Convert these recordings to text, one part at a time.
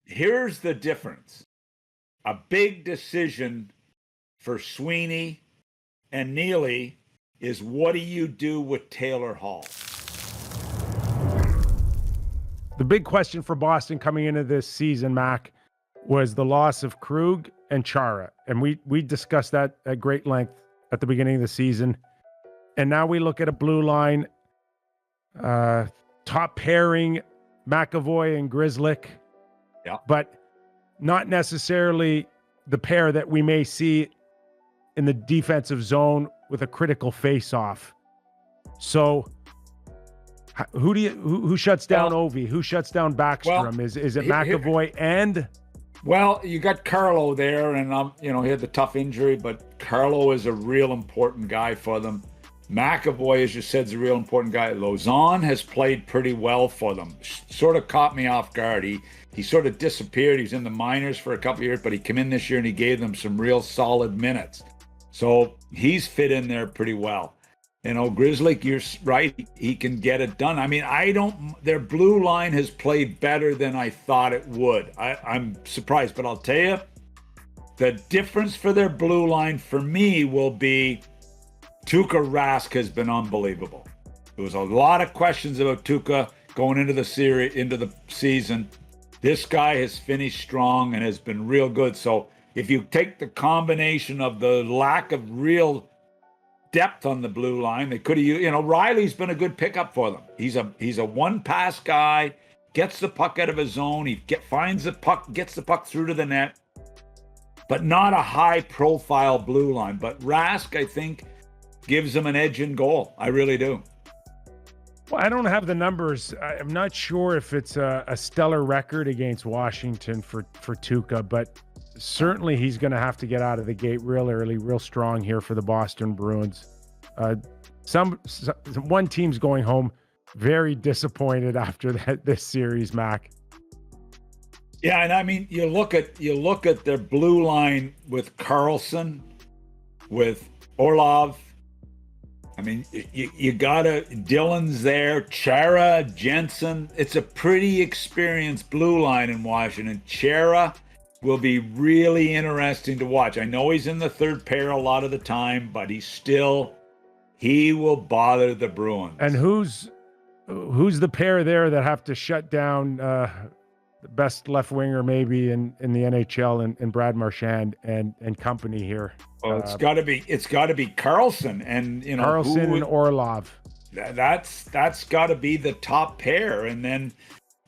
here's the difference. A big decision for Sweeney and Neely is, what do you do with Taylor Hall? The big question for Boston coming into this season, Mac, was the loss of Krug and Chara. And we discussed that at great length at the beginning of the season. And now we look at a blue line, top pairing, McAvoy and Grzelcyk. Yeah. But not necessarily the pair that we may see in the defensive zone with a critical face-off. So who shuts down Ovi? Who shuts down Backstrom? Is it McAvoy and? Well, you got Carlo there, and he had the tough injury, but Carlo is a real important guy for them. McAvoy, as you said, is a real important guy. Lauzon has played pretty well for them. Sort of caught me off guard. He sort of disappeared. He was in the minors for a couple of years, but he came in this year and he gave them some real solid minutes. So he's fit in there pretty well. Grzelcyk, you're right. He can get it done. I mean, their blue line has played better than I thought it would. I'm surprised, but I'll tell you, the difference for their blue line for me will be Tuukka Rask has been unbelievable. There was a lot of questions about Tuukka going into the season. This guy has finished strong and has been real good. So if you take the combination of the lack of real depth on the blue line, they could have, Riley's been a good pickup for them. He's a one-pass guy, gets the puck out of his zone, finds the puck, gets the puck through to the net, but not a high-profile blue line. But Rask, I think, gives them an edge in goal. I really do. Well, I don't have the numbers. I'm not sure if it's a stellar record against Washington for Tuukka, but certainly he's going to have to get out of the gate real early, real strong here for the Boston Bruins. One team's going home very disappointed after this series, Mac. Yeah, and I mean, you look at their blue line with Carlson, with Orlov. I mean, you gotta, Dylan's there, Chara, Jensen. It's a pretty experienced blue line in Washington. Chara will be really interesting to watch. I know he's in the third pair a lot of the time, but he will bother the Bruins. And who's the pair there that have to shut down the best left winger maybe in the NHL and Brad Marchand and company here? Well, it's got to be Carlson and Carlson and Orlov. That's got to be the top pair, and then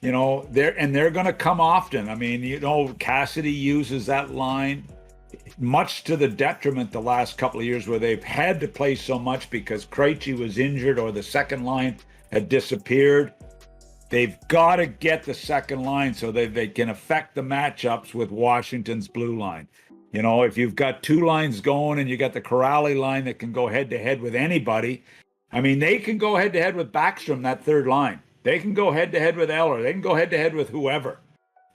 they're going to come often. I mean, Cassidy uses that line much to the detriment the last couple of years, where they've had to play so much because Krejci was injured or the second line had disappeared. They've got to get the second line so they can affect the matchups with Washington's blue line. If you've got two lines going and you got the Corrali line that can go head-to-head with anybody, I mean, they can go head-to-head with Backstrom, that third line. They can go head-to-head with Eller. They can go head-to-head with whoever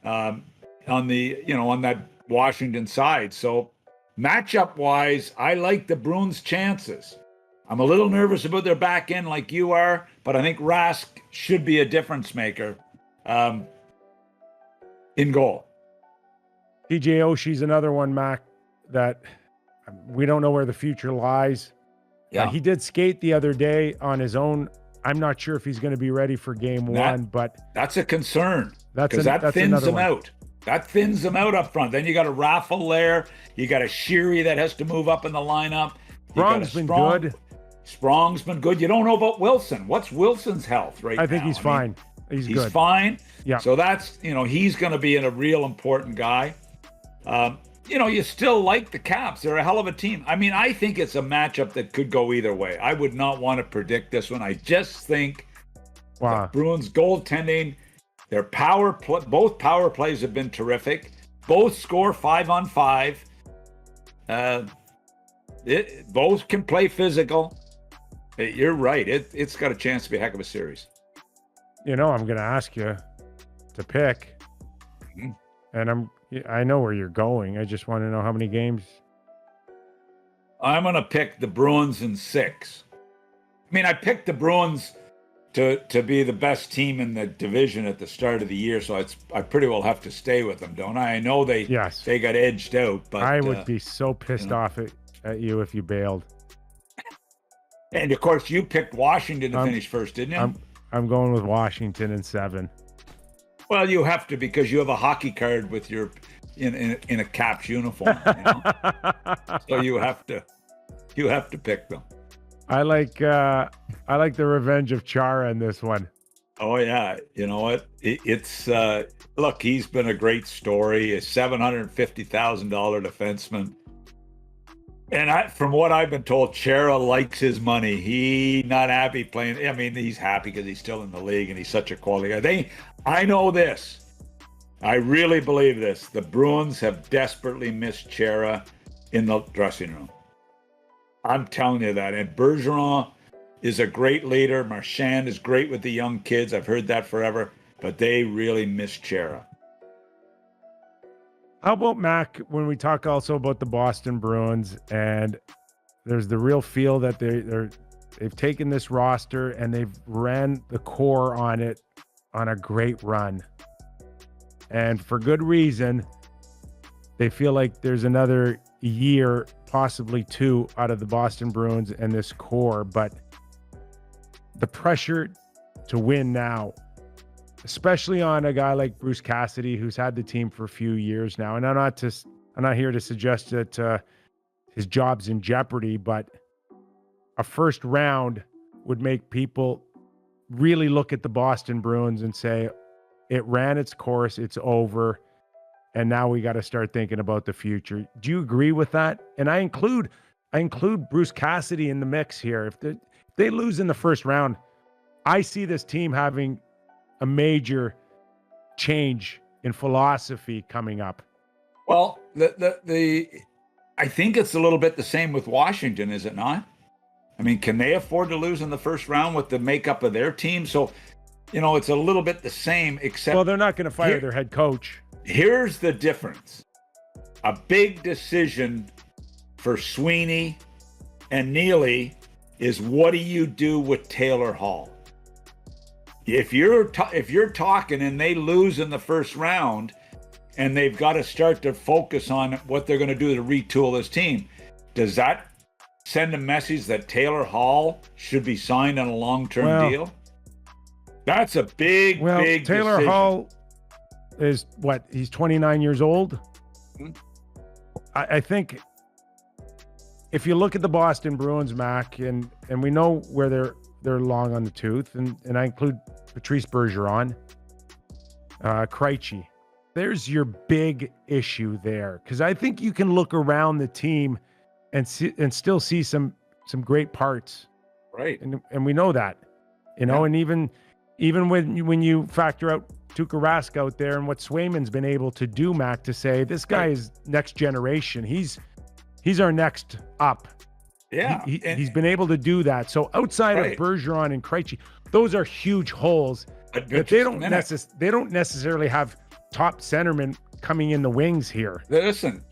on that Washington side. So matchup-wise, I like the Bruins' chances. I'm a little nervous about their back end like you are, but I think Rask should be a difference maker in goal. TJ Oshie's another one, Mac, that we don't know where the future lies. Yeah, he did skate the other day on his own. I'm not sure if he's going to be ready for game one, but that's a concern because that that's thins him one. out. That thins him out up front. Then you got a Raffle there. You got a Sheary that has to move up in the lineup. Sprong's been good. Sprong's been good. You don't know about Wilson. What's Wilson's health right now? I think he's fine. He's good. He's fine. Yeah. So that's, he's going to be a real important guy. You still like the Caps. They're a hell of a team. I mean, I think it's a matchup that could go either way. I would not want to predict this one. I just think the Bruins goaltending, both power plays have been terrific. Both score 5-on-5. Both can play physical. You're right. It's got a chance to be a heck of a series. I'm going to ask you to pick, and I know where you're going. I just want to know how many games. I'm going to pick the Bruins in 6. I mean, I picked the Bruins to be the best team in the division at the start of the year. So I pretty well have to stay with them, don't I? I know they got edged out, but I would be so pissed off at you if you bailed. And of course, you picked Washington to finish first, didn't you? I'm going with Washington in 7. Well, you have to, because you have a hockey card with your in a Caps uniform. You know? So you have to pick them. I like the revenge of Chara in this one. Oh yeah, you know what? It's look, he's been a great story. A $750,000 defenseman. And from what I've been told, Chara likes his money. He not happy playing. I mean, he's happy because he's still in the league and he's such a quality guy. I know this. I really believe this. The Bruins have desperately missed Chara in the dressing room. I'm telling you that. And Bergeron is a great leader. Marchand is great with the young kids. I've heard that forever. But they really miss Chara. How about Mac, when we talk also about the Boston Bruins, and there's the real feel that they've taken this roster and they've ran the core on it on a great run. And for good reason, they feel like there's another year, possibly 2, out of the Boston Bruins and this core. But the pressure to win now, especially on a guy like Bruce Cassidy, who's had the team for a few years now. And I'm not here to suggest that his job's in jeopardy, but a first round would make people really look at the Boston Bruins and say, it ran its course, it's over, and now we got to start thinking about the future. Do you agree with that? And I include Bruce Cassidy in the mix here. If they lose in the first round, I see this team having a major change in philosophy coming up. Well, I think it's a little bit the same with Washington, is it not? I mean, can they afford to lose in the first round with the makeup of their team? So, you know, it's a little bit the same, except... Well, they're not going to fire their head coach. Here's the difference. A big decision for Sweeney and Neely is, what do you do with Taylor Hall? If you're talking and they lose in the first round and they've got to start to focus on what they're going to do to retool this team, does that send a message that Taylor Hall should be signed on a long-term deal? That's a big Taylor decision. Hall is what? He's 29 years old. Mm-hmm. I think if you look at the Boston Bruins, Mac, and we know where they're long on the tooth, and I include Patrice Bergeron, Krejci. There's your big issue there, because I think you can look around the team and still see some great parts, right? And we know that, you know, and even when you factor out Tuukka Rask out there and what Swayman's been able to do, Mac, to say this guy is next generation. He's our next up. Yeah, he's been able to do that. So outside of Bergeron and Krejci, those are huge holes that they don't necessarily have top centermen coming in the wings here. Listen,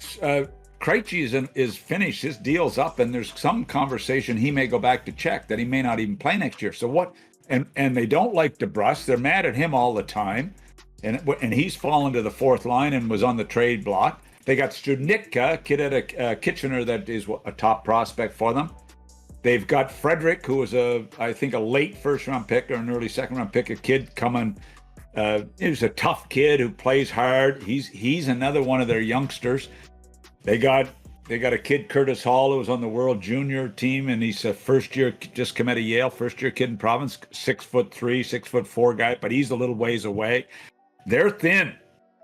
Krejci is finished. His deal's up, and there's some conversation he may go back to Czech that he may not even play next year. So what? And they don't like DeBrus. They're mad at him all the time, and he's fallen to the fourth line and was on the trade block. They got Studnicka, a kid at Kitchener that is a top prospect for them. They've got Frederick, who was I think a late first-round pick or an early second-round pick, a kid coming. He's a tough kid who plays hard. He's another one of their youngsters. They got a kid, Curtis Hall, who was on the World Junior team, and he's a first-year, just come out of Yale, first-year kid in province, 6'3", 6'4" guy, but he's a little ways away. They're thin.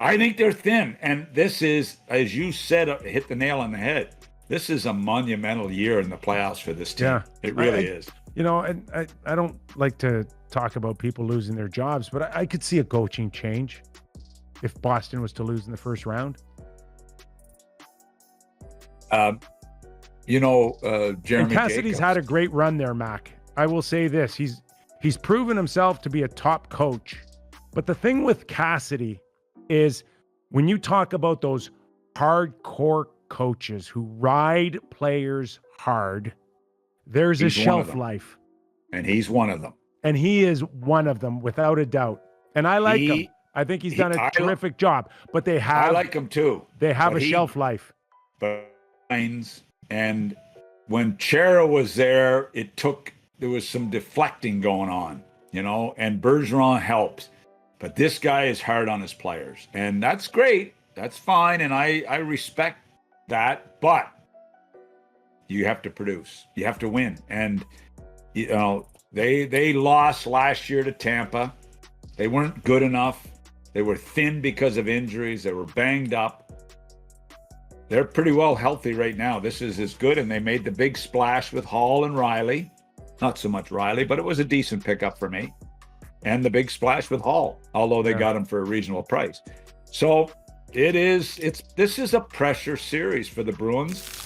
I think they're thin, and this is, as you said, hit the nail on the head. This is a monumental year in the playoffs for this team. Yeah, it really is. You know, I don't like to talk about people losing their jobs, but I could see a coaching change if Boston was to lose in the first round. Jeremy Cassidy's had a great run there, Mac. I will say this: he's proven himself to be a top coach. But the thing with Cassidy is, when you talk about those hardcore coaches who ride players hard, there's a shelf life. And he's one of them. And he is one of them without a doubt. And I like him. He- I think he's done a I- terrific job. But they I have like him too. they have but a shelf life. And when Chera was there, there was some deflecting going on, and Bergeron helps. But this guy is hard on his players. And that's great. That's fine. And I respect that. But you have to produce. You have to win. And, they lost last year to Tampa. They weren't good enough. They were thin because of injuries. They were banged up. They're pretty well healthy right now. This is as good. And they made the big splash with Hall and Riley. Not so much Riley, but it was a decent pickup for me. And the big splash with Hall, although they got him for a reasonable price. So this is a pressure series for the Bruins.